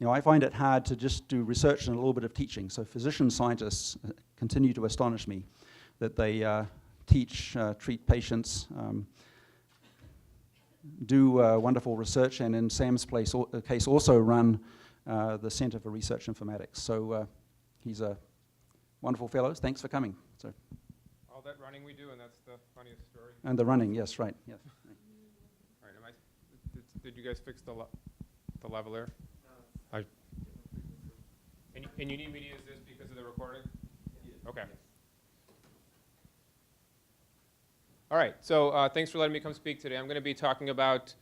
I find it hard to just do research and a little bit of teaching. So physician scientists continue to astonish me that they teach, treat patients, do wonderful research, and in Sam's case also run the Center for Research Informatics. So he's a wonderful fellow. Thanks for coming. So. All that running we do, and that's the funniest story. And the running, yes, right. Yes. All right, did you guys fix the level there? No. And you need me to use this because of the recording? Yeah. Okay. All right, so thanks for letting me come speak today. I'm going to be talking about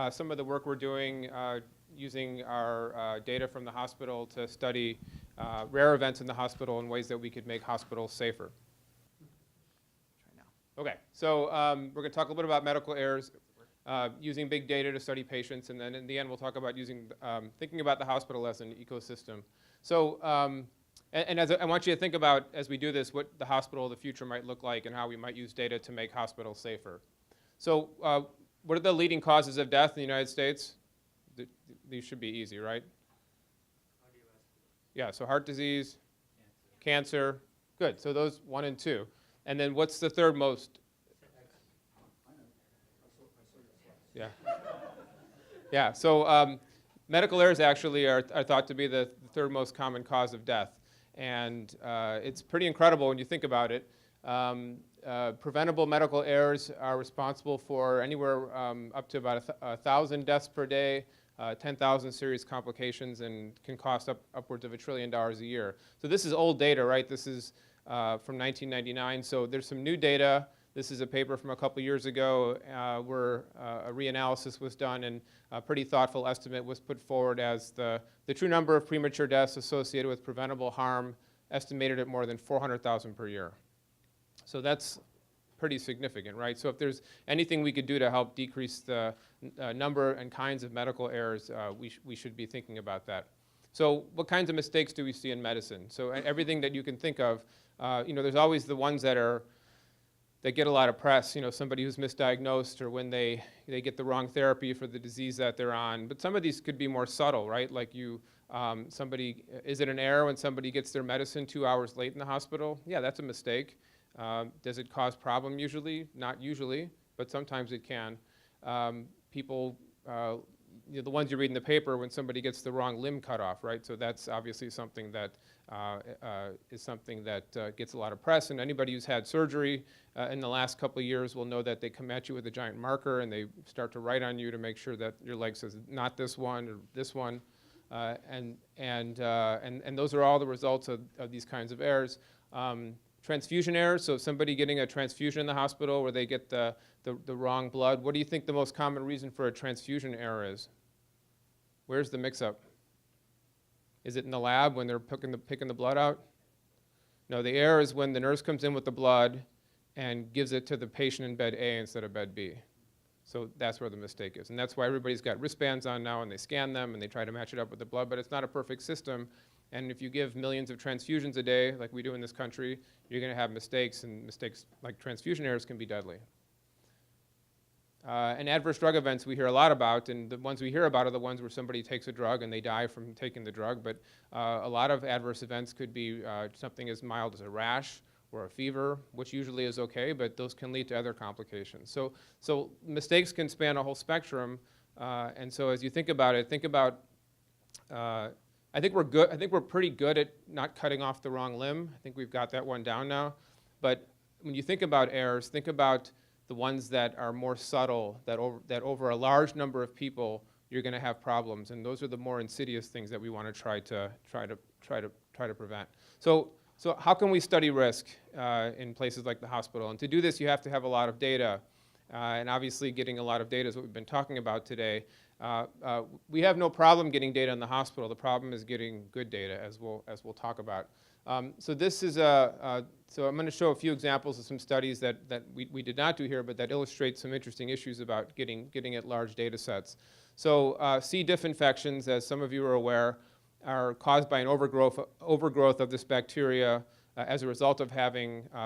some of the work we're doing using our data from the hospital to study rare events in the hospital and ways that we could make hospitals safer. Okay, so we're going to talk a little bit about medical errors, using big data to study patients, and then in the end we'll talk about using thinking about the hospital as an ecosystem. So, and as I want you to think about, as we do this, what the hospital of the future might look like and how we might use data to make hospitals safer. So what are the leading causes of death in the United States? These should be easy, right? Yeah, so heart disease, cancer. Good, so those 1 and 2. And then what's the third most? Yeah. Yeah, so medical errors actually are thought to be the third most common cause of death. And it's pretty incredible when you think about it. Preventable medical errors are responsible for anywhere up to about 1,000 deaths per day, 10,000 serious complications, and can cost upwards of $1 trillion a year. So this is old data, right? This is from 1999. So there's some new data. This is a paper from a couple years ago where a reanalysis was done, and a pretty thoughtful estimate was put forward as the true number of premature deaths associated with preventable harm, estimated at more than 400,000 per year. So that's pretty significant, right? So if there's anything we could do to help decrease the number and kinds of medical errors, we should be thinking about that. So what kinds of mistakes do we see in medicine? So everything that you can think of, there's always the ones that get a lot of press, somebody who's misdiagnosed or when they get the wrong therapy for the disease that they're on. But some of these could be more subtle, right? Like is it an error when somebody gets their medicine 2 hours late in the hospital? Yeah, that's a mistake. Does it cause problem usually? Not usually, but sometimes it can. People, the ones you read in the paper when somebody gets the wrong limb cut off, right? So that's obviously something that gets a lot of press. And anybody who's had surgery in the last couple of years will know that they come at you with a giant marker and they start to write on you to make sure that your leg says not this one or this one. And those are all the results of these kinds of errors. Transfusion errors, so somebody getting a transfusion in the hospital where they get the wrong blood. What do you think the most common reason for a transfusion error is? Where's the mix-up? Is it in the lab when they're picking the blood out? No, the error is when the nurse comes in with the blood and gives it to the patient in bed A instead of bed B. So that's where the mistake is. And that's why everybody's got wristbands on now and they scan them and they try to match it up with the blood, but it's not a perfect system. And if you give millions of transfusions a day, like we do in this country, you're going to have mistakes, and mistakes like transfusion errors can be deadly. And adverse drug events we hear a lot about, and the ones we hear about are the ones where somebody takes a drug and they die from taking the drug, but a lot of adverse events could be something as mild as a rash or a fever, which usually is okay, but those can lead to other complications. So mistakes can span a whole spectrum, and so as you think about it, I think we're good. I think we're pretty good at not cutting off the wrong limb. I think we've got that one down now. But when you think about errors, think about the ones that are more subtle, that over a large number of people you're going to have problems, and those are the more insidious things that we want to try to prevent. So how can we study risk in places like the hospital? And to do this, you have to have a lot of data, and obviously getting a lot of data is what we've been talking about today. We have no problem getting data in the hospital. The problem is getting good data, as we'll talk about. So this is so I'm going to show a few examples of some studies that we did not do here, but that illustrate some interesting issues about getting at large data sets. So C. diff infections, as some of you are aware, are caused by an overgrowth of this bacteria as a result of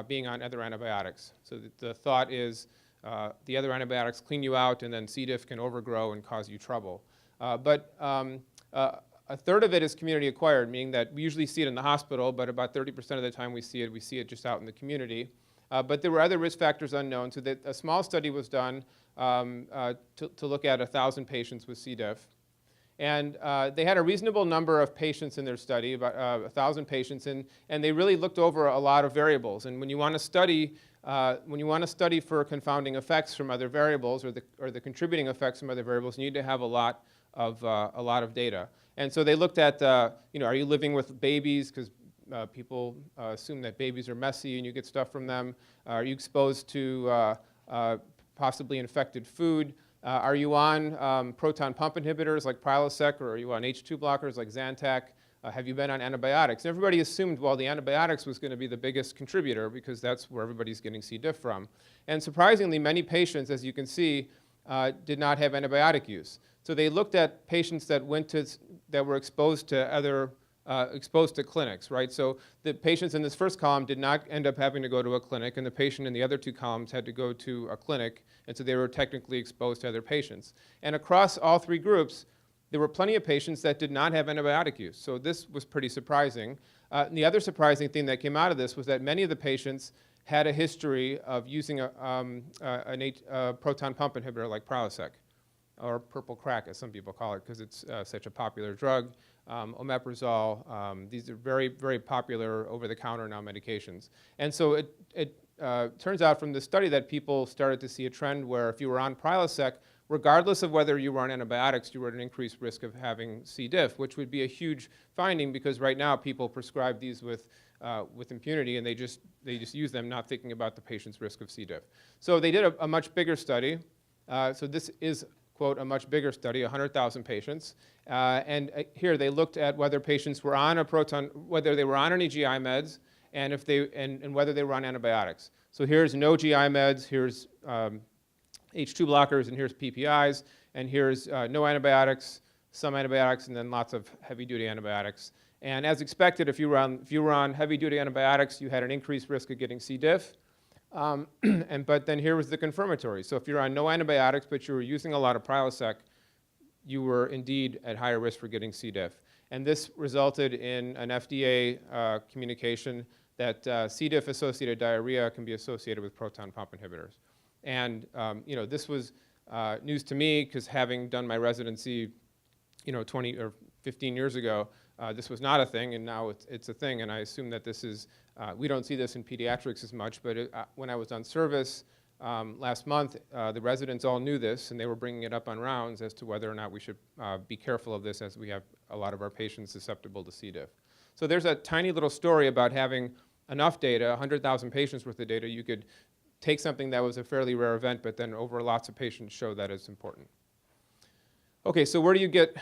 being on other antibiotics. So the thought is the other antibiotics clean you out, and then C. diff can overgrow and cause you trouble. But a third of it is community acquired, meaning that we usually see it in the hospital, but about 30% of the time we see it just out in the community. But there were other risk factors unknown, so that a small study was done to look at 1,000 patients with C. diff. And they had a reasonable number of patients in their study, about 1,000 patients, and they really looked over a lot of variables. And when you want to study for confounding effects from other variables or the contributing effects from other variables, you need to have a lot of data. And so they looked at, are you living with babies? Because people assume that babies are messy and you get stuff from them. Are you exposed to possibly infected food? Are you on proton pump inhibitors like Prilosec, or are you on H2 blockers like Zantac? Have you been on antibiotics? And everybody assumed, well, the antibiotics was going to be the biggest contributor because that's where everybody's getting C. diff from. And surprisingly, many patients, as you can see, did not have antibiotic use. So they looked at patients that were exposed to clinics, right? So the patients in this first column did not end up having to go to a clinic, and the patient in the other two columns had to go to a clinic, and so they were technically exposed to other patients. And across all three groups, there were plenty of patients that did not have antibiotic use. So this was pretty surprising. And the other surprising thing that came out of this was that many of the patients had a history of using a proton pump inhibitor like Prilosec, or purple crack, as some people call it, because it's such a popular drug. Omeprazole, these are very, very popular over-the-counter now medications. And so it turns out from the study that people started to see a trend where if you were on Prilosec, regardless of whether you were on antibiotics, you were at an increased risk of having C. diff, which would be a huge finding because right now people prescribe these with impunity, and they just use them not thinking about the patient's risk of C. diff. So they did a much bigger study. So this is, quote, a much bigger study, 100,000 patients. And here they looked at whether patients were on whether they were on any GI meds, and whether they were on antibiotics. So here's no GI meds, here's H2 blockers, and here's PPIs, and here's no antibiotics, some antibiotics, and then lots of heavy-duty antibiotics. And as expected, if you were on heavy-duty antibiotics, you had an increased risk of getting C. diff. But then here was the confirmatory. So if you're on no antibiotics, but you were using a lot of Prilosec, you were indeed at higher risk for getting C. diff. And this resulted in an FDA communication that C. diff-associated diarrhea can be associated with proton pump inhibitors. And this was news to me because having done my residency 20 or 15 years ago, this was not a thing, and now it's a thing. And I assume that this is, we don't see this in pediatrics as much, but when I was on service last month, the residents all knew this, and they were bringing it up on rounds as to whether or not we should be careful of this, as we have a lot of our patients susceptible to C. diff. So there's a tiny little story about having enough data, 100,000 patients worth of data. You could take something that was a fairly rare event, but then over lots of patients show that it's important. Okay, so where do you get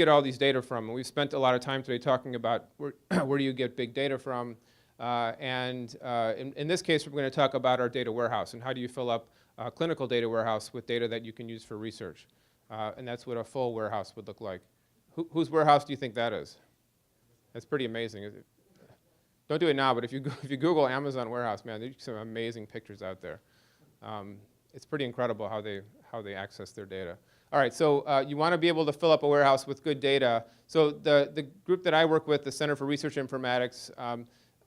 all these data from? And we've spent a lot of time today talking about where do you get big data from. In this case, we're going to talk about our data warehouse and how do you fill up a clinical data warehouse with data that you can use for research. And that's what a full warehouse would look like. Whose warehouse do you think that is? That's pretty amazing. Don't do it now, but if you Google Amazon warehouse, man, there's some amazing pictures out there. It's pretty incredible how they access their data. All right, so you want to be able to fill up a warehouse with good data. So the group that I work with, the Center for Research Informatics,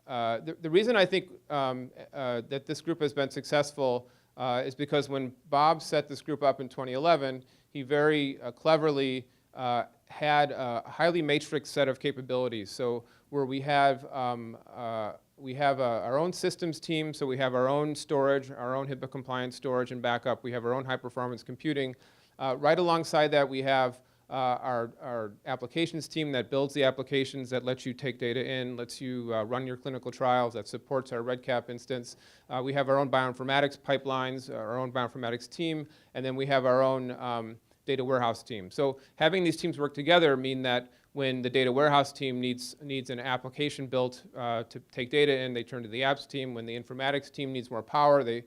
the reason I think that this group has been successful is because when Bob set this group up in 2011, he very cleverly had a highly matrixed set of capabilities. So where we have our own systems team, so we have our own storage, our own HIPAA compliant storage and backup. We have our own high performance computing. Right alongside that, we have our applications team that builds the applications, that lets you take data in, lets you run your clinical trials, that supports our REDCap instance. We have our own bioinformatics pipelines, our own bioinformatics team, and then we have our own data warehouse team. So having these teams work together mean that when the data warehouse team needs an application built to take data in, they turn to the apps team. When the informatics team needs more power, they,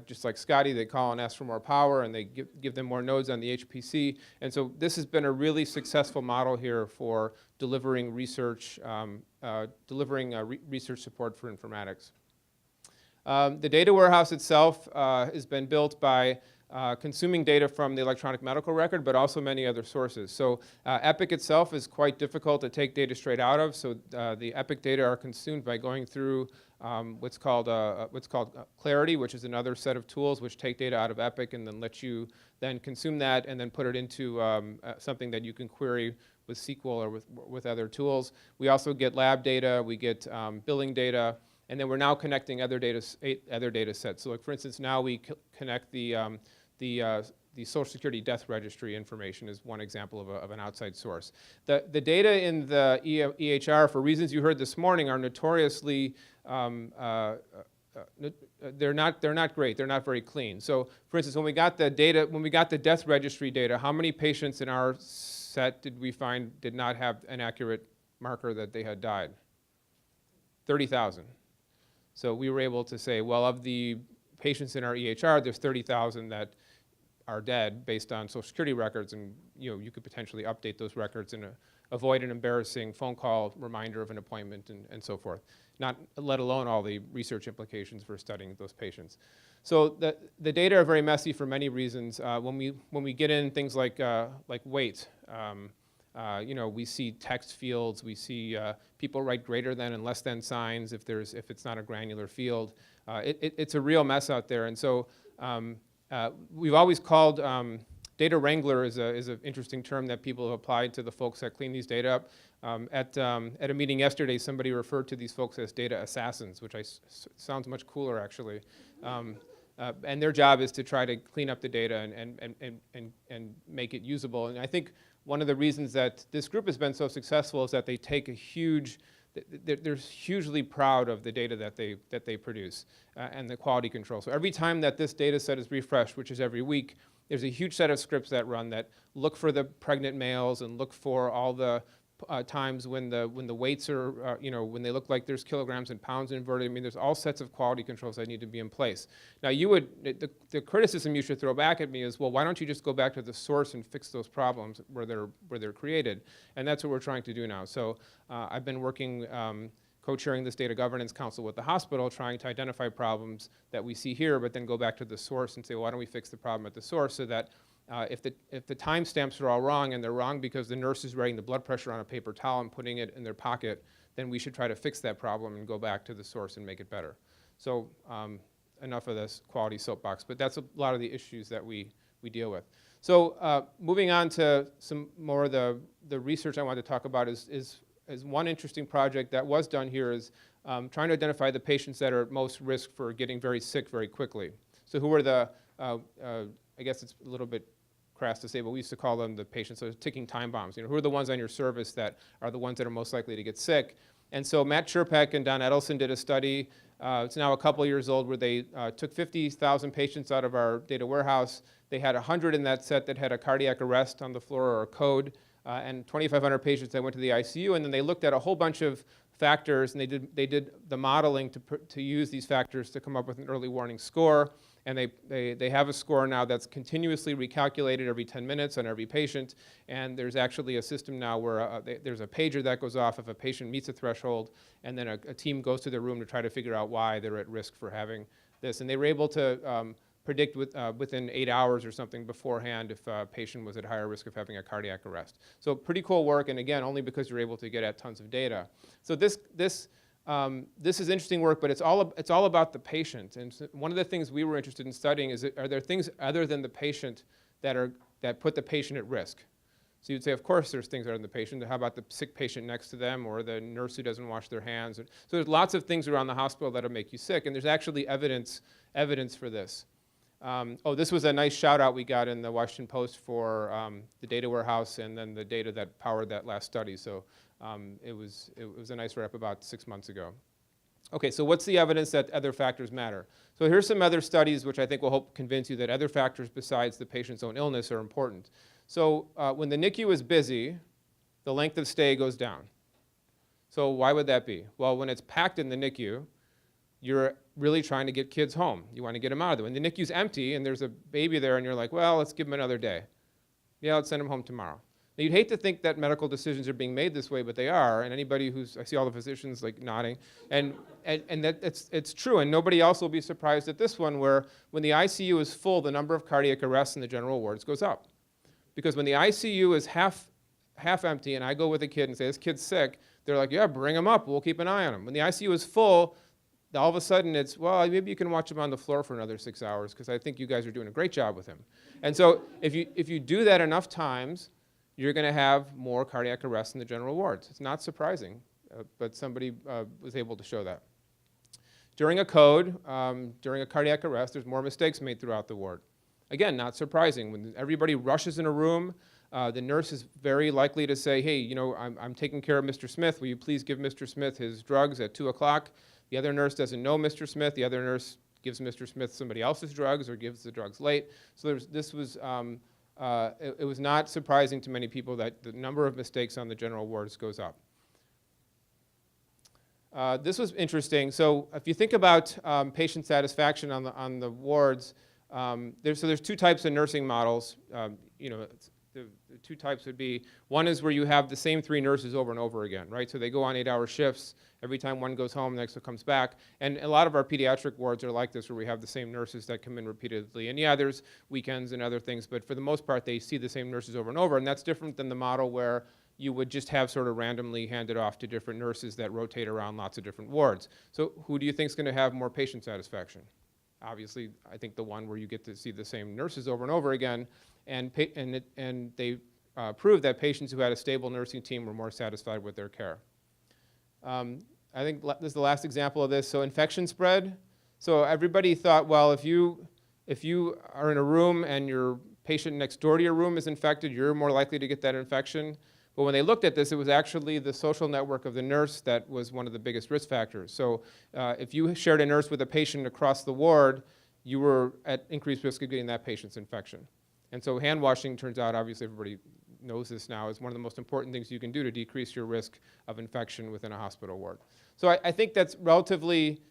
just like Scotty, they call and ask for more power, and they give them more nodes on the HPC. And so this has been a really successful model here for delivering research, research support for informatics. The data warehouse itself has been built by consuming data from the electronic medical record, but also many other sources. So EPIC itself is quite difficult to take data straight out of. So the EPIC data are consumed by going through what's called Clarity, which is another set of tools which take data out of EPIC and then let you then consume that and then put it into something that you can query with SQL or with other tools. We also get lab data, we get billing data, and then we're now connecting other data sets. So like for instance, now we connect the Social Security death registry information is one example of an outside source. The data in the EHR, for reasons you heard this morning, are notoriously they're not great. They're not very clean. So, for instance, when we got the death registry data, how many patients in our set did we find did not have an accurate marker that they had died? 30,000. So we were able to say, well, of the patients in our EHR, there's 30,000 that are dead based on Social Security records, and you could potentially update those records and avoid an embarrassing phone call reminder of an appointment and so forth. Not let alone all the research implications for studying those patients. So the data are very messy for many reasons. When we get in things like weight, we see text fields, we see people write greater than and less than signs if it's not a granular field. It's a real mess out there, and so we've always called data wrangler is an interesting term that people have applied to the folks that clean these data up. At a meeting yesterday, somebody referred to these folks as data assassins, which sounds much cooler actually. And their job is to try to clean up the data and make it usable. And I think one of the reasons that this group has been so successful is that they take they're hugely proud of the data that they produce and the quality control. So every time that this data set is refreshed, which is every week, there's a huge set of scripts that run that look for the pregnant males and look for all the times when the weights are, when they look like there's kilograms and pounds inverted. I mean, there's all sets of quality controls that need to be in place. Now, the criticism you should throw back at me is, well, why don't you just go back to the source and fix those problems where they're created? And that's what we're trying to do now. So I've been working, co-chairing this data governance council with the hospital, trying to identify problems that we see here, but then go back to the source and say, well, why don't we fix the problem at the source so that if the timestamps are all wrong, and they're wrong because the nurse is writing the blood pressure on a paper towel and putting it in their pocket, then we should try to fix that problem and go back to the source and make it better. So enough of this quality soapbox, but that's a lot of the issues that we deal with. So moving on to some more of the research I wanted to talk about is one interesting project that was done here is trying to identify the patients that are at most risk for getting very sick very quickly. So who are I guess it's a little bit crass to say, but we used to call them the patients, so ticking time bombs. Who are the ones on your service that are the ones that are most likely to get sick? And so Matt Sherpak and Don Edelson did a study. It's now a couple years old where they took 50,000 patients out of our data warehouse. They had 100 in that set that had a cardiac arrest on the floor or a code, and 2,500 patients that went to the ICU. And then they looked at a whole bunch of factors, and they did the modeling to use these factors to come up with an early warning score. And they have a score now that's continuously recalculated every 10 minutes on every patient. And there's actually a system now where there's a pager that goes off if a patient meets a threshold, and then a team goes to their room to try to figure out why they're at risk for having this. And they were able to predict within 8 hours or something beforehand if a patient was at higher risk of having a cardiac arrest. So pretty cool work, and again, only because you're able to get at tons of data. So this is interesting work, but it's all about the patient. And so one of the things we were interested in studying is, are there things other than the patient that put the patient at risk? So you'd say, of course, there's things other than the patient. How about the sick patient next to them, or the nurse who doesn't wash their hands? So there's lots of things around the hospital that'll make you sick, and there's actually evidence for this. This was a nice shout out we got in the Washington Post for the data warehouse and then the data that powered that last study. So it was a nice write-up about 6 months ago. Okay, so what's the evidence that other factors matter? So here's some other studies which I think will help convince you that other factors besides the patient's own illness are important. So when the NICU is busy, the length of stay goes down. So why would that be? Well, when it's packed in the NICU, you're really trying to get kids home. You want to get them out of there. When the NICU's empty and there's a baby there and you're like, well, let's give them another day. Yeah, let's send them home tomorrow. Now, you'd hate to think that medical decisions are being made this way, but they are. And anybody who's, I see all the physicians like nodding, and that it's true. And nobody else will be surprised at this one, where when the ICU is full, the number of cardiac arrests in the general wards goes up. Because when the ICU is half empty, and I go with a kid and say, this kid's sick, they're like, yeah, bring him up, we'll keep an eye on him. When the ICU is full, all of a sudden it's, well, maybe you can watch him on the floor for another 6 hours, because I think you guys are doing a great job with him. And so if you do that enough times, you're going to have more cardiac arrests in the general wards. It's not surprising, but somebody was able to show that. During a code, during a cardiac arrest, there's more mistakes made throughout the ward. Again, not surprising. When everybody rushes in a room, the nurse is very likely to say, hey, you know, I'm taking care of Mr. Smith. Will you please give Mr. Smith his drugs at 2 o'clock? The other nurse doesn't know Mr. Smith. The other nurse gives Mr. Smith somebody else's drugs or gives the drugs late. So it was not surprising to many people that the number of mistakes on the general wards goes up. This was interesting. So if you think about patient satisfaction on the wards, there's 2 types of nursing models. You know, the 2 types would be, one is where you have the same 3 nurses over and over again, right? So they go on 8-hour shifts. Every time one goes home, the next one comes back. And a lot of our pediatric wards are like this, where we have the same nurses that come in repeatedly. And yeah, there's weekends and other things, but for the most part, they see the same nurses over and over. And that's different than the model where you would just have sort of randomly handed off to different nurses that rotate around lots of different wards. So who do you think is going to have more patient satisfaction? Obviously, I think the one where you get to see the same nurses over and over again, and they proved that patients who had a stable nursing team were more satisfied with their care. I think this is the last example of this. So infection spread. So everybody thought, well, if you are in a room and your patient next door to your room is infected, you're more likely to get that infection. But when they looked at this, it was actually the social network of the nurse that was one of the biggest risk factors. So if you shared a nurse with a patient across the ward, you were at increased risk of getting that patient's infection. And so hand washing, turns out, obviously everybody knows this now, is one of the most important things you can do to decrease your risk of infection within a hospital ward. So I think that's relatively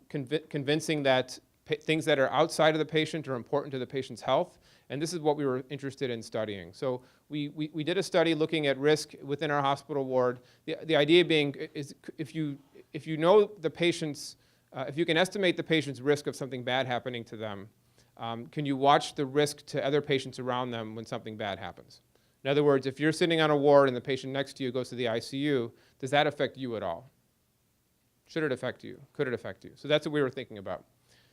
convincing that things that are outside of the patient are important to the patient's health. And this is what we were interested in studying. So we did a study looking at risk within our hospital ward. The idea being is if you know the patient's, if you can estimate the patient's risk of something bad happening to them, can you watch the risk to other patients around them when something bad happens? In other words, if you're sitting on a ward and the patient next to you goes to the ICU, does that affect you at all? Should it affect you? Could it affect you? So that's what we were thinking about.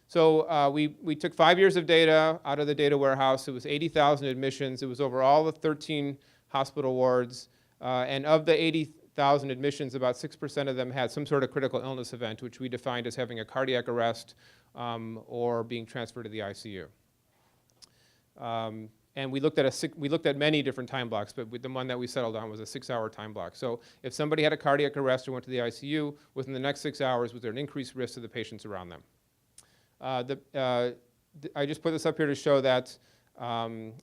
So we took 5 years of data out of the data warehouse. It was 80,000 admissions. It was over all the 13 hospital wards. And of the 80,000 admissions, about 6% of them had some sort of critical illness event, which we defined as having a cardiac arrest or being transferred to the ICU. And we looked at many different time blocks, but the one that we settled on was a 6-hour time block. So if somebody had a cardiac arrest or went to the ICU, within the next 6 hours, was there an increased risk to the patients around them? I just put this up here to show that,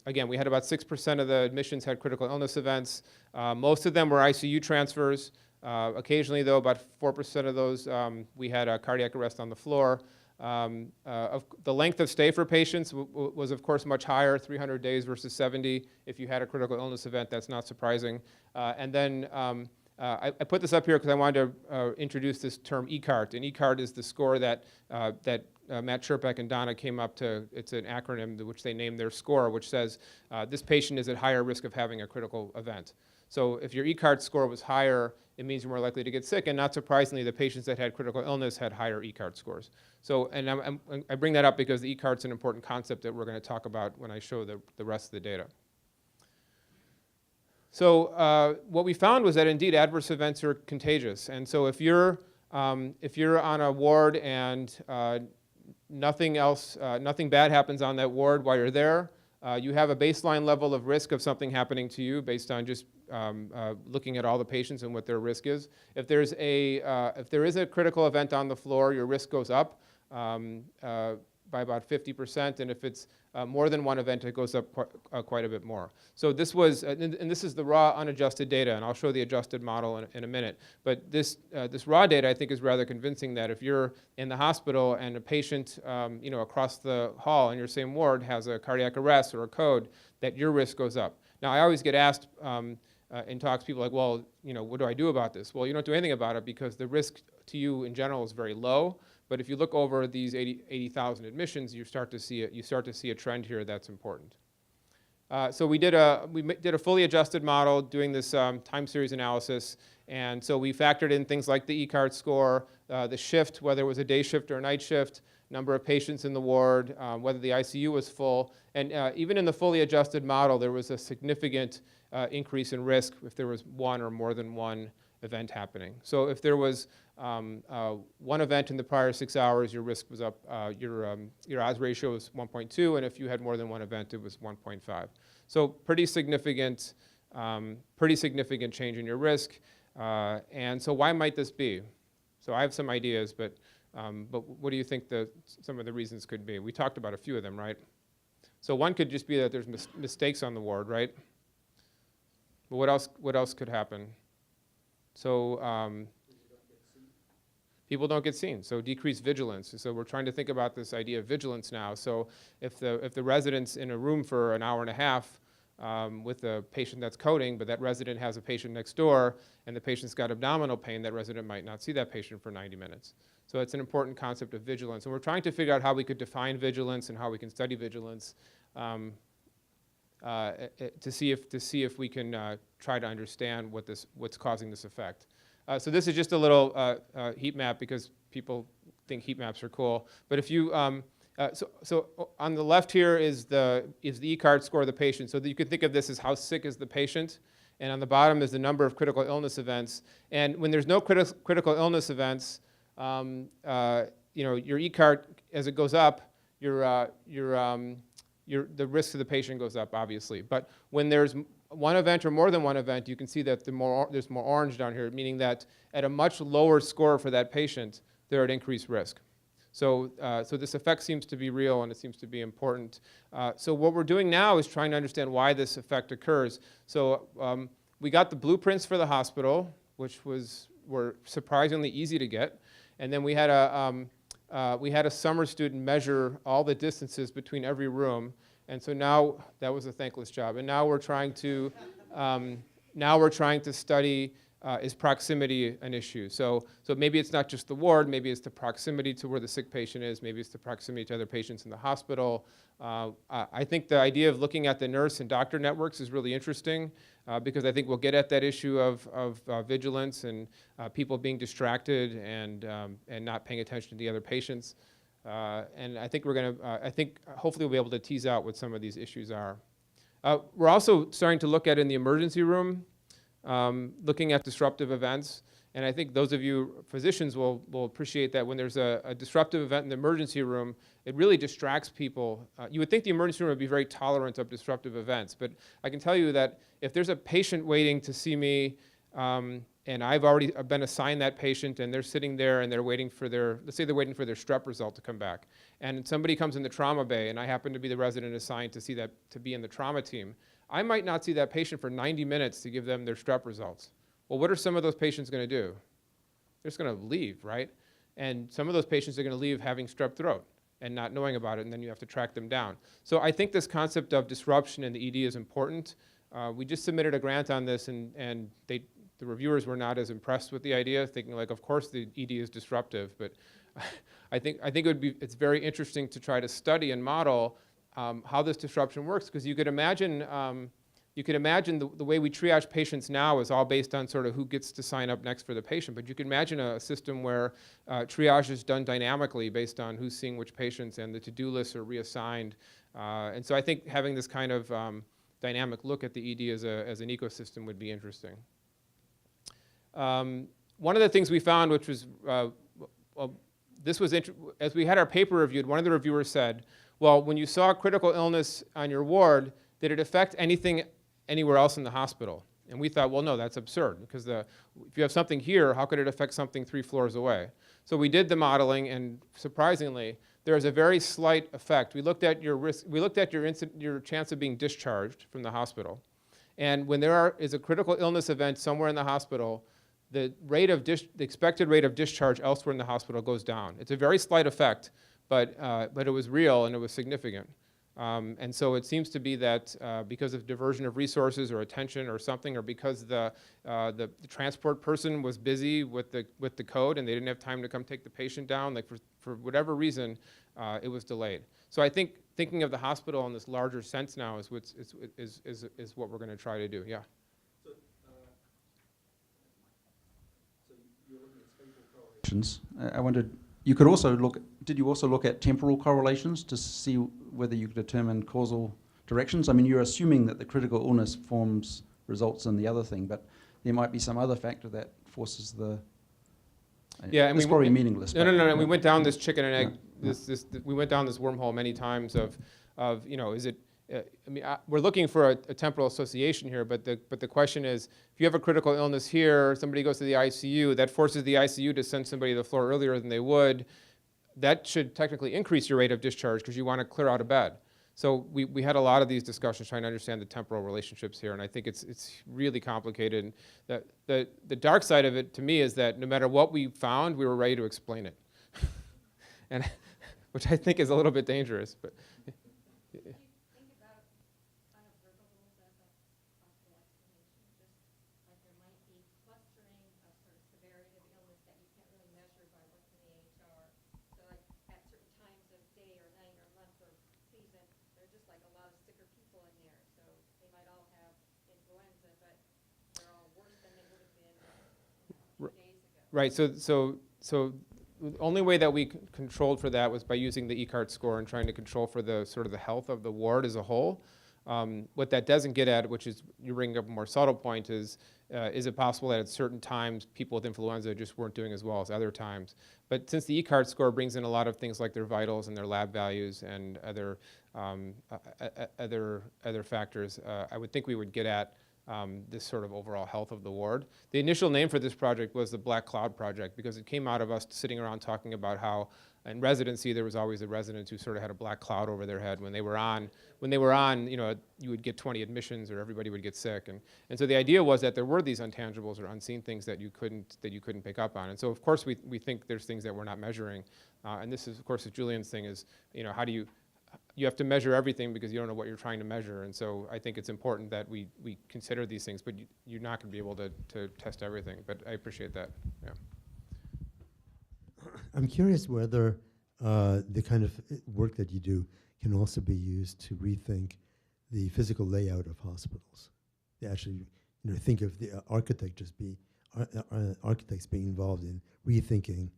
again, we had about 6% of the admissions had critical illness events. Most of them were ICU transfers. Occasionally, though, about 4% of those, we had a cardiac arrest on the floor. The length of stay for patients was, of course, much higher, 300 days versus 70. If you had a critical illness event, that's not surprising. And then I put this up here because I wanted to introduce this term ECART. And ECART is the score that Matt Sherpak and Donna came up to. It's an acronym which they named their score, which says this patient is at higher risk of having a critical event. So if your ECART score was higher, it means you're more likely to get sick. And not surprisingly, the patients that had critical illness had higher ECART scores. So, and I bring that up because the ECART's an important concept that we're going to talk about when I show the rest of the data. So what we found was that indeed adverse events are contagious. And so if you're on a ward and nothing bad happens on that ward while you're there, you have a baseline level of risk of something happening to you based on just looking at all the patients and what their risk is. If there is a critical event on the floor, your risk goes up by about 50%, and if it's more than one event, it goes up quite a bit more. So this was, and this is the raw unadjusted data, and I'll show the adjusted model in a minute. But this raw data, I think, is rather convincing that if you're in the hospital and a patient, across the hall in your same ward has a cardiac arrest or a code, that your risk goes up. Now, I always get asked in talks, people are like, well, what do I do about this? Well, you don't do anything about it because the risk to you in general is very low. But if you look over these 80,000 admissions, you start to see a trend here that's important. So we did a fully adjusted model doing this time series analysis. And so we factored in things like the ECART score, the shift, whether it was a day shift or a night shift, number of patients in the ward, whether the ICU was full. And even in the fully adjusted model, there was a significant increase in risk if there was one or more than one event happening. So if there was one event in the prior 6 hours, your risk was up, your odds ratio was 1.2, and if you had more than one event, it was 1.5. So pretty significant change in your risk. And so why might this be? So I have some ideas, but what do you think some of the reasons could be? We talked about a few of them, right? So one could just be that there's mistakes on the ward, right? But what else could happen? So people don't get seen, so decreased vigilance. So we're trying to think about this idea of vigilance now. So if the resident's in a room for an hour and a half with a patient that's coding, but that resident has a patient next door, and the patient's got abdominal pain, that resident might not see that patient for 90 minutes. So it's an important concept of vigilance. And we're trying to figure out how we could define vigilance and how we can study vigilance to see if we can try to understand what's causing this effect. So this is just a little heat map because people think heat maps are cool. But if you so on the left here is the ECART score of the patient. So that you can think of this as how sick is the patient, and on the bottom is the number of critical illness events. And when there's no critical illness events, your ECART, as it goes up, the risk to the patient goes up, obviously. But when there's one event or more than one event, you can see that there's more orange down here, meaning that at a much lower score for that patient, they're at increased risk. So this effect seems to be real, and it seems to be important. So what we're doing now is trying to understand why this effect occurs. So we got the blueprints for the hospital, which were surprisingly easy to get. And then we had a summer student measure all the distances between every room. And so now, that was a thankless job. And now we're trying to study, is proximity an issue? So maybe it's not just the ward, maybe it's the proximity to where the sick patient is, maybe it's the proximity to other patients in the hospital. I think the idea of looking at the nurse and doctor networks is really interesting because I think we'll get at that issue of vigilance and people being distracted and not paying attention to the other patients. And I think hopefully we'll be able to tease out what some of these issues are. We're also starting to look at in the emergency room, looking at disruptive events. And I think those of you physicians will appreciate that when there's a disruptive event in the emergency room, it really distracts people. You would think the emergency room would be very tolerant of disruptive events, but I can tell you that if there's a patient waiting to see me, and I've already been assigned that patient, and they're sitting there and they're waiting for let's say they're waiting for their strep result to come back, and somebody comes in the trauma bay, and I happen to be the resident assigned to be in the trauma team, I might not see that patient for 90 minutes to give them their strep results. Well, what are some of those patients going to do? They're just going to leave, right? And some of those patients are going to leave having strep throat and not knowing about it, and then you have to track them down. So I think this concept of disruption in the ED is important. We just submitted a grant on this, and the reviewers were not as impressed with the idea, thinking like, of course the ED is disruptive, but I think it's very interesting to try to study and model how this disruption works, because you could imagine the way we triage patients now is all based on sort of who gets to sign up next for the patient, but you can imagine a system where triage is done dynamically based on who's seeing which patients, and the to-do lists are reassigned. And so I think having this kind of dynamic look at the ED as an ecosystem would be interesting. One of the things we found, which was, as we had our paper reviewed, one of the reviewers said, well, when you saw critical illness on your ward, did it affect anything anywhere else in the hospital? And we thought, well, no, that's absurd, because if you have something here, how could it affect something 3 floors away? So we did the modeling, and surprisingly, there is a very slight effect. We looked at your risk, we looked at your chance of being discharged from the hospital. And when there is a critical illness event somewhere in the hospital, the expected rate of discharge elsewhere in the hospital goes down. It's a very slight effect, but it was real and it was significant. And so it seems to be that because of diversion of resources or attention or something, or because the transport person was busy with the code and they didn't have time to come take the patient down, like for whatever reason, it was delayed. So I think thinking of the hospital in this larger sense now is what we're going to try to do. Yeah. So you're looking at spatial correlations. I wondered, you could also did you also look at temporal correlations to see whether you could determine causal directions? I mean, you're assuming that the critical illness results in the other thing, but there might be some other factor that forces the... Yeah, and it's probably meaningless. No. We went down this chicken and egg. Yeah. We went down this wormhole many times of is it? We're looking for a temporal association here, but the question is, if you have a critical illness here, somebody goes to the ICU, that forces the ICU to send somebody to the floor earlier than they would. That should technically increase your rate of discharge because you want to clear out a bed. So we had a lot of these discussions trying to understand the temporal relationships here, and I think it's really complicated. And the dark side of it to me is that no matter what we found, we were ready to explain it, and which I think is a little bit dangerous. But right. So the only way that we controlled for that was by using the ECART score and trying to control for the sort of the health of the ward as a whole. What that doesn't get at, which is you bring up a more subtle point, is it possible that at certain times people with influenza just weren't doing as well as other times? But since the ECART score brings in a lot of things like their vitals and their lab values and other factors, I would think we would get at this sort of overall health of the ward. The initial name for this project was the Black Cloud Project because it came out of us sitting around talking about how in residency there was always a resident who sort of had a black cloud over their head when they were on, you would get 20 admissions or everybody would get sick. And so the idea was that there were these intangibles or unseen things that you couldn't pick up on. And so of course we think there's things that we're not measuring. And this is of course Julian's thing is, how do you have to measure everything because you don't know what you're trying to measure. And so I think it's important that we consider these things, but you're not going to be able to test everything. But I appreciate that. Yeah. I'm curious whether the kind of work that you do can also be used to rethink the physical layout of hospitals. They actually, think of the architects being involved in rethinking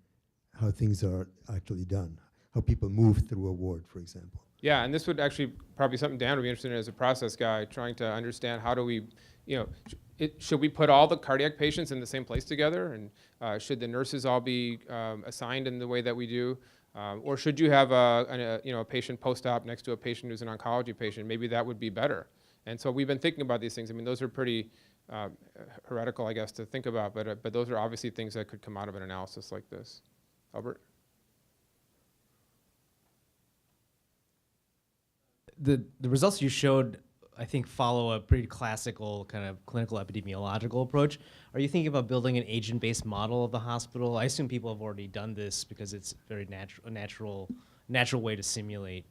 how things are actually done, how people move through a ward, for example. Yeah, and this would actually probably something Dan would be interested in as a process guy, trying to understand how do we, should we put all the cardiac patients in the same place together, and should the nurses all be assigned in the way that we do, or should you have a patient post-op next to a patient who's an oncology patient? Maybe that would be better. And so we've been thinking about these things. I mean, those are pretty heretical, I guess, to think about, but those are obviously things that could come out of an analysis like this. Albert? The results you showed, I think, follow a pretty classical kind of clinical epidemiological approach. Are you thinking about building an agent-based model of the hospital? I assume people have already done this because it's very a natural way to simulate.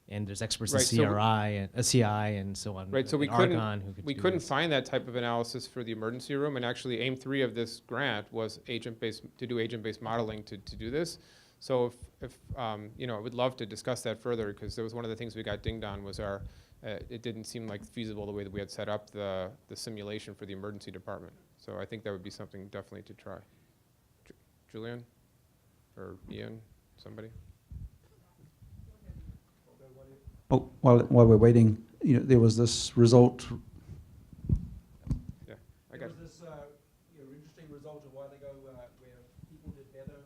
And there's experts in CRI and CI and so on. Right. So we couldn't find that type of analysis for the emergency room. And actually, aim 3 of this grant was agent-based modeling to do this. So if I would love to discuss that further because that was one of the things we got dinged on was it didn't seem like feasible the way that we had set up the simulation for the emergency department. So I think that would be something definitely to try. Julian or Ian, somebody? Oh, while we're waiting, there was this result. Yeah, I got it. There was this interesting result a while ago where people did better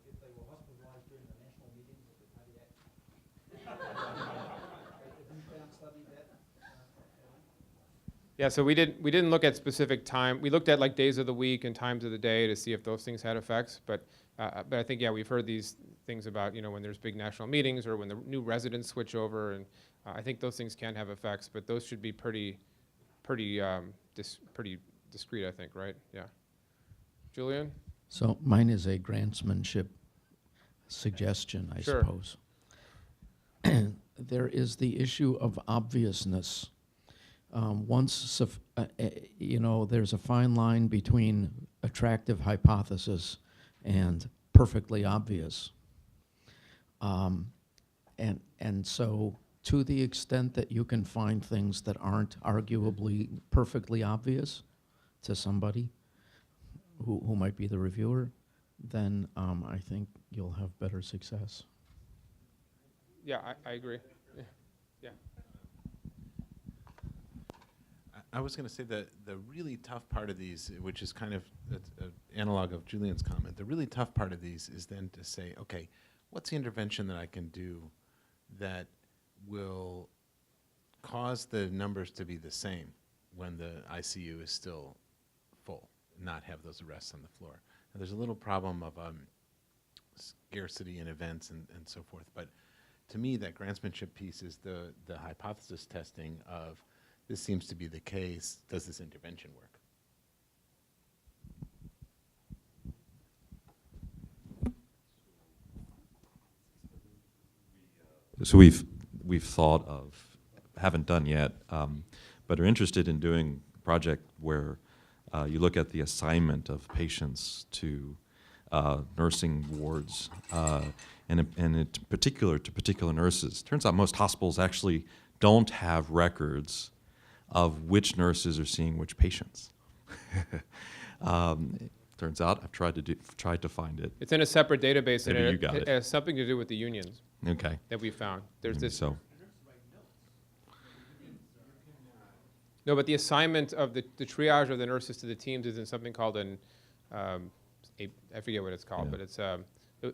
if they were hospitalized during the national meetings of the cardiac. Have you studied that? Yeah, so we didn't look at specific time. We looked at like days of the week and times of the day to see if those things had effects. But I think we've heard these things about when there's big national meetings or when the new residents switch over, and I think those things can have effects. But those should be pretty discrete, I think, right? Yeah. Julian? So mine is a grantsmanship suggestion, I Sure. suppose. there is the issue of obviousness. You know, there's a fine line between attractive hypothesis and perfectly obvious. And so to the extent that you can find things that aren't arguably perfectly obvious to somebody who might be the reviewer, then I think you'll have better success. Yeah, I agree. Yeah. Yeah. I was going to say that the really tough part of these, which is kind of an analog of Julian's comment, the really tough part of these is then to say, okay, what's the intervention that I can do that will cause the numbers to be the same when the ICU is still full, not have those arrests on the floor. And there's a little problem of scarcity in events and so forth. But to me, that grantsmanship piece is the hypothesis testing of this seems to be the case, does this intervention work? So we've thought of, haven't done yet, but are interested in doing a project where you look at the assignment of patients to nursing wards, and in particular to particular nurses. Turns out most hospitals actually don't have records of which nurses are seeing which patients. Turns out I've tried to find it. It's in a separate database, Maybe and you got it has something to do with the unions Okay. that we found. There's Maybe this. So. No, but the assignment of the triage of the nurses to the teams is in something called I forget what it's called, Yeah. but it's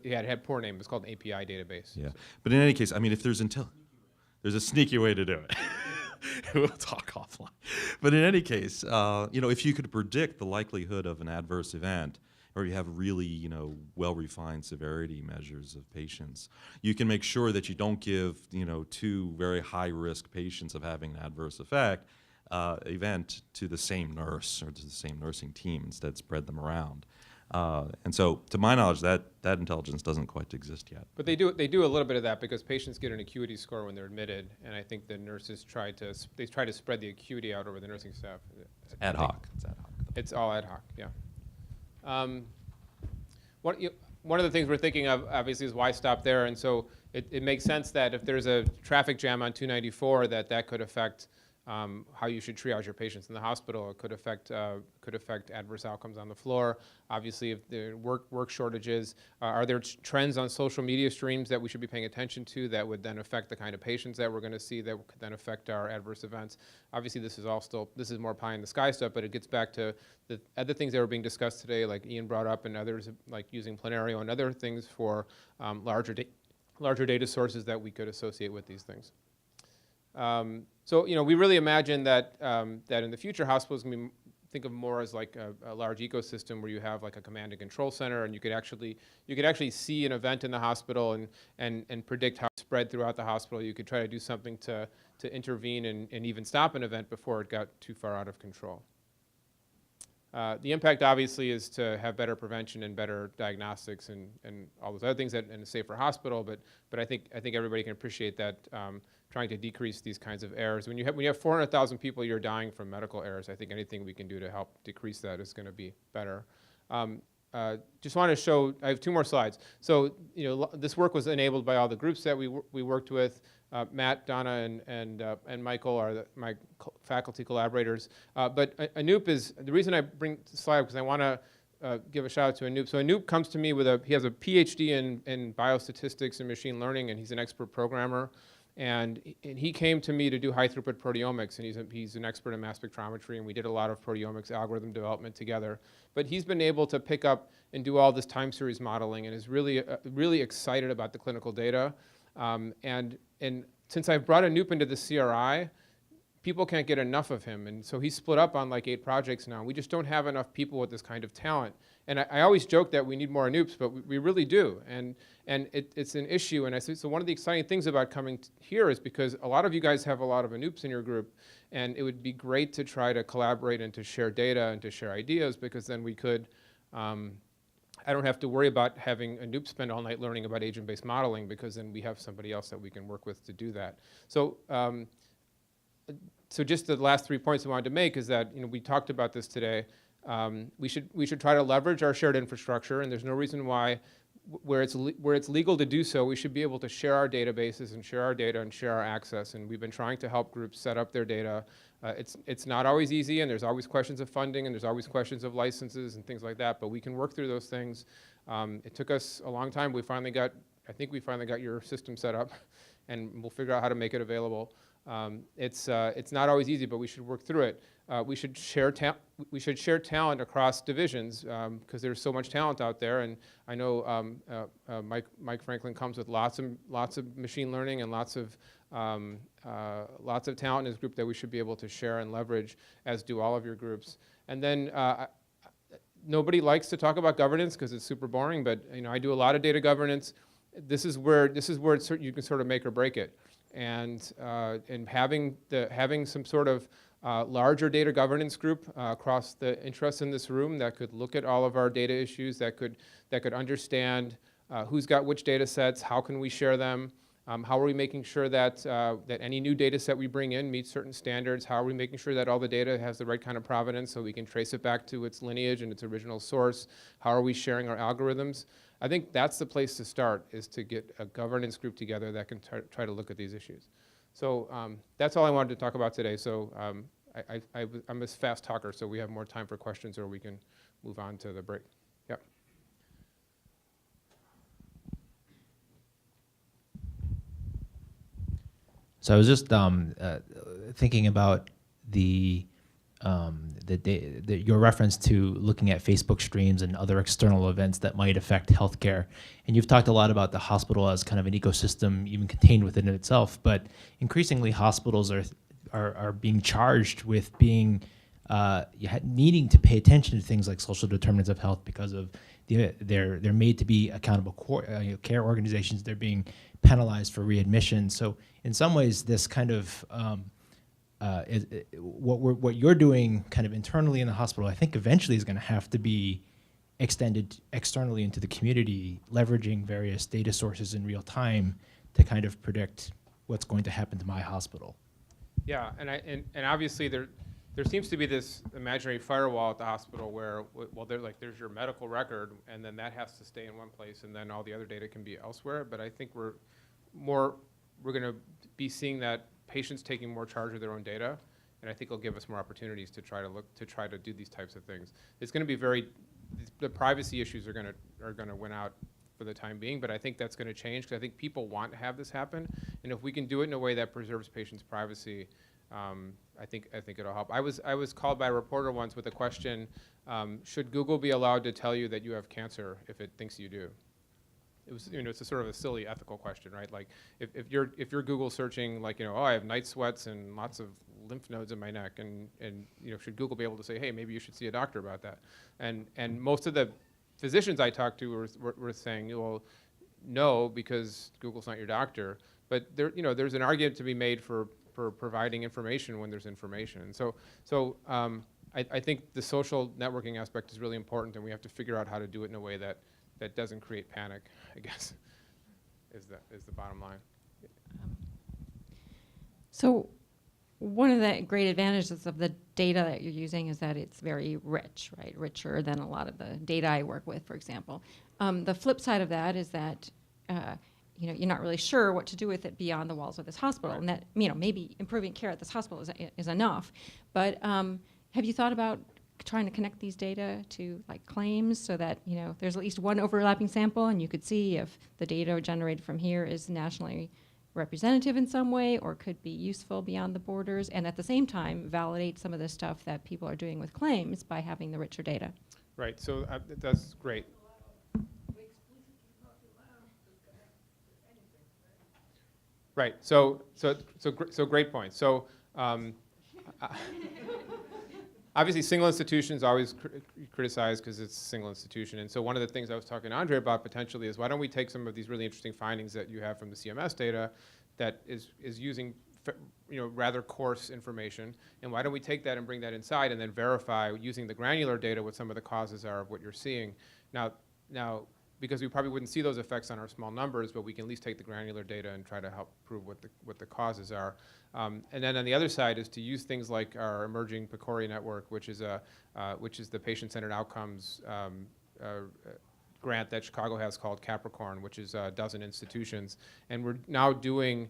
it had poor name. It's called an API database. Yeah, but in any case, I mean, if there's a sneaky way to do it. We'll talk offline. But in any case, you know, if you could predict the likelihood of an adverse event, or you have really, you know, well-refined severity measures of patients, you can make sure that you don't give, you know, two very high-risk patients of having an adverse event to the same nurse or to the same nursing team. Instead, spread them around. And so, to my knowledge, that intelligence doesn't quite exist yet. But they do a little bit of that because patients get an acuity score when they're admitted, and I think the nurses try to spread the acuity out over the nursing staff. Ad hoc. It's ad hoc. It's all ad hoc, yeah. One of the things we're thinking of, obviously, is why stop there? And so it makes sense that if there's a traffic jam on 294, that could affect how you should triage your patients in the hospital. It could affect adverse outcomes on the floor. Obviously, if there are work shortages, are there trends on social media streams that we should be paying attention to that would then affect the kind of patients that we're going to see that could then affect our adverse events? Obviously, this is more pie in the sky stuff, but it gets back to the other things that were being discussed today, like Ian brought up, and others like using Plenario and other things for larger data sources that we could associate with these things. So, you know, we really imagine that that in the future, hospitals can think of more as like a large ecosystem where you have like a command and control center, and you could actually see an event in the hospital and predict how it spread throughout the hospital. You could try to do something to intervene and even stop an event before it got too far out of control. The impact, obviously, is to have better prevention and better diagnostics and all those other things in a safer hospital. But I think everybody can appreciate that trying to decrease these kinds of errors. When you have 400,000 people a year dying from medical errors, I think anything we can do to help decrease that is going to be better. Just want to show. I have 2 more slides. So, you know, this work was enabled by all the groups that we worked with. Matt, Donna, and Michael are my faculty collaborators. But Anoop is, the reason I bring the slide because I want to give a shout out to Anoop. So Anoop comes to me he has a PhD in biostatistics and machine learning, and he's an expert programmer. And he came to me to do high throughput proteomics, and he's an expert in mass spectrometry, and we did a lot of proteomics algorithm development together. But he's been able to pick up and do all this time series modeling, and is really excited about the clinical data. And since I've brought Anoop into the CRI, people can't get enough of him. And so he's split up on like 8 projects now. We just don't have enough people with this kind of talent. And I always joke that we need more Anoops, but we really do. And it's an issue. And I say, so one of the exciting things about coming here is because a lot of you guys have a lot of Anoops in your group. And it would be great to try to collaborate and to share data and to share ideas, because then we could I don't have to worry about having a noob spend all night learning about agent-based modeling, because then we have somebody else that we can work with to do that. So, so just the last 3 points I wanted to make is that, we talked about this today. We should try to leverage our shared infrastructure, and there's no reason why, where it's legal to do so, we should be able to share our databases and share our data and share our access. And we've been trying to help groups set up their data. It's not always easy, and there's always questions of funding, and there's always questions of licenses and things like that, but we can work through those things. It took us a long time. I think we finally got your system set up, and we'll figure out how to make it available. It's not always easy, but we should work through it. We should share talent across divisions, because there's so much talent out there. And I know Mike Franklin comes with lots of machine learning and lots of talent in his group that we should be able to share and leverage, as do all of your groups. And then nobody likes to talk about governance because it's super boring, but I do a lot of data governance. This is where you can sort of make or break it. And having some sort of larger data governance group across the interests in this room that could look at all of our data issues, that could understand who's got which data sets, how can we share them, how are we making sure that that any new data set we bring in meets certain standards, how are we making sure that all the data has the right kind of provenance so we can trace it back to its lineage and its original source, how are we sharing our algorithms. I think that's the place to start, is to get a governance group together that can try to look at these issues. So that's all I wanted to talk about today. So I'm a fast talker, so we have more time for questions, or we can move on to the break. Yep. So I was just thinking about your reference to looking at Facebook streams and other external events that might affect healthcare. And you've talked a lot about the hospital as kind of an ecosystem even contained within itself, but increasingly hospitals are being charged with being needing to pay attention to things like social determinants of health because of they're made to be accountable care organizations. They're being penalized for readmission. So in some ways, this kind of what you're doing kind of internally in the hospital, I think eventually is going to have to be extended externally into the community, leveraging various data sources in real time to kind of predict what's going to happen to my hospital. Yeah, and obviously there seems to be this imaginary firewall at the hospital where, well, there's your medical record, and then that has to stay in one place, and then all the other data can be elsewhere. But I think we're going to be seeing that patients taking more charge of their own data, and I think it'll give us more opportunities to try to do these types of things. It's going to be the privacy issues are going to win out for the time being, but I think that's going to change, because I think people want to have this happen, and if we can do it in a way that preserves patients' privacy, I think it'll help. I was called by a reporter once with a question: should Google be allowed to tell you that you have cancer if it thinks you do? It was, it's a sort of a silly ethical question, right? Like, if you're Google searching, like, oh, I have night sweats and lots of lymph nodes in my neck, and should Google be able to say, hey, maybe you should see a doctor about that? And most of the physicians I talked to were saying, well, no, because Google's not your doctor. But there's an argument to be made for providing information when there's information. And so I think the social networking aspect is really important, and we have to figure out how to do it in a way that doesn't create panic, I guess, is the bottom line. So one of the great advantages of the data that you're using is that it's very rich, right? Richer than a lot of the data I work with, for example. The flip side of that is that you're not really sure what to do with it beyond the walls of this hospital, right. And that maybe improving care at this hospital is enough. But have you thought about trying to connect these data to like claims so that there's at least one overlapping sample, and you could see if the data generated from here is nationally representative in some way or could be useful beyond the borders, and at the same time validate some of the stuff that people are doing with claims by having the richer data? Right, so that's great. Right, so great point. So obviously, single institutions always criticized because it's a single institution. And so one of the things I was talking to Andre about potentially is, why don't we take some of these really interesting findings that you have from the CMS data that is using rather coarse information, and why don't we take that and bring that inside and then verify using the granular data what some of the causes are of what you're seeing. Now, now, because we probably wouldn't see those effects on our small numbers, but we can at least take the granular data and try to help prove what the causes are. And then on the other side is to use things like our emerging PCORI network, which is the patient-centered outcomes grant that Chicago has called Capricorn, which is a dozen institutions. And we're now doing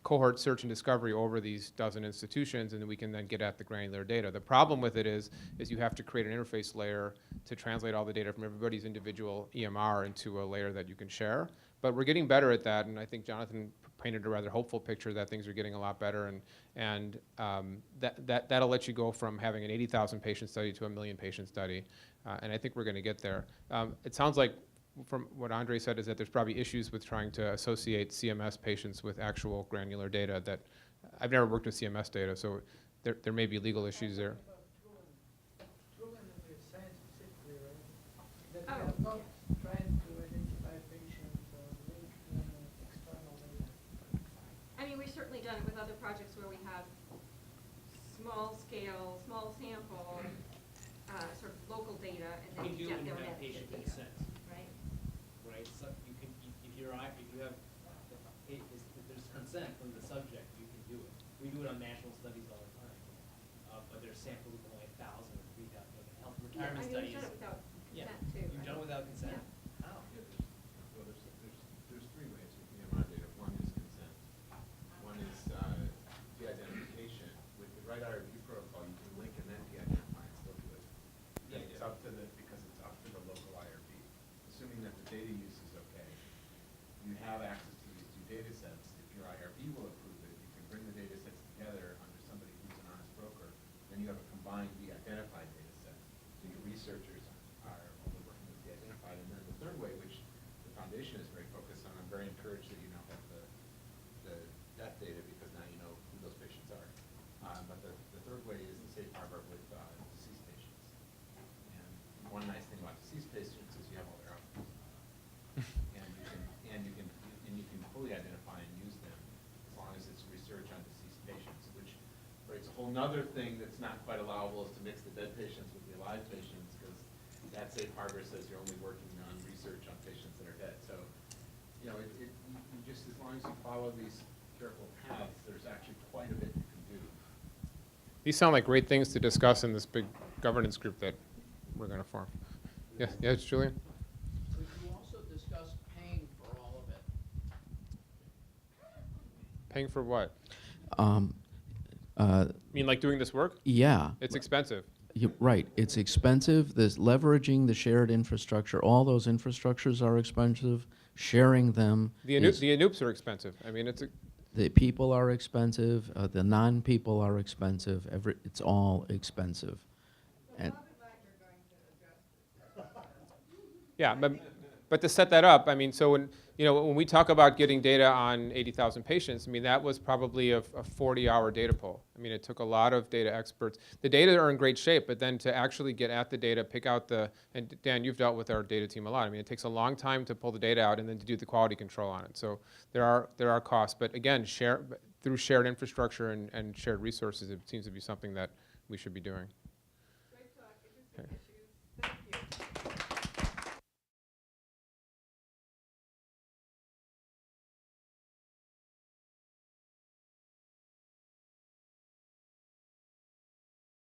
cohort search and discovery over these dozen institutions, and then we can then get at the granular data. The problem with it is you have to create an interface layer to translate all the data from everybody's individual EMR into a layer that you can share. But we're getting better at that, and I think Jonathan painted a rather hopeful picture that things are getting a lot better, and that'll let you go from having an 80,000 patient study to a 1 million patient study, and I think we're going to get there. It sounds like from what Andre said is that there's probably issues with trying to associate CMS patients with actual granular data that I've never worked with CMS data, so there may be legal issues there. I mean, we've certainly done it with other projects where we have small scale, small sample, sort of local data, and then You get can their have net patient data, consent, right? right? So you can, if you have, if there's consent from the subject, you can do it. We do it on national studies all the time, but there's samples with only 1,000 or 3,000. Health Yeah, I retirement mean, studies. we've done it without Yeah, consent too, you've right? done it without consent. Yeah. How? Well, there's three ways with EMR data. One is consent. One is de-identification. With the right IRB protocol, you can link and then de-identify and still do it. Yeah, It's up to because it's up to the local IRB. Assuming that the data use is okay, you have access to these two data sets. If your IRB will approve it, you can bring the data sets together under somebody who's an honest broker. Then you have a combined de-identified data set. So your researchers are only working with de-identified. And then the third way, which the foundation is very focused on, I'm very encouraged that you now have the death data because now you know who those patients are. But the third way is the safe harbor with deceased patients. And one nice thing about deceased patients is you have all their outcomes. and you can fully identify and use them as long as it's research on deceased patients, which creates a whole nother thing that's not quite allowable is to mix the dead patients with the alive patients, because that safe harbor says you're only working on research on patients that are dead. So, you know, you just as long as you follow these careful paths, there's actually quite a bit you can do. These sound like great things to discuss in this big governance group that we're going to form. Yes, Julian? Could you also discuss paying for all of it? Paying for what? Uh, You mean like doing this work? yeah. It's expensive. Right. It's expensive. There's leveraging the shared infrastructure. All those infrastructures are expensive. Sharing them. The is- Anoops are expensive. I mean, the people are expensive. The non-people are expensive. It's all expensive. And yeah, but to set that up, I mean, so when we talk about getting data on 80,000 patients, I mean, that was probably a 40-hour data pull. I mean, it took a lot of data experts. The data are in great shape, but then to actually get at the data, pick out and Dan, you've dealt with our data team a lot. I mean, it takes a long time to pull the data out and then to do the quality control on it. So there are costs, but again, through shared infrastructure and shared resources, it seems to be something that we should be doing. Great talk. Interesting.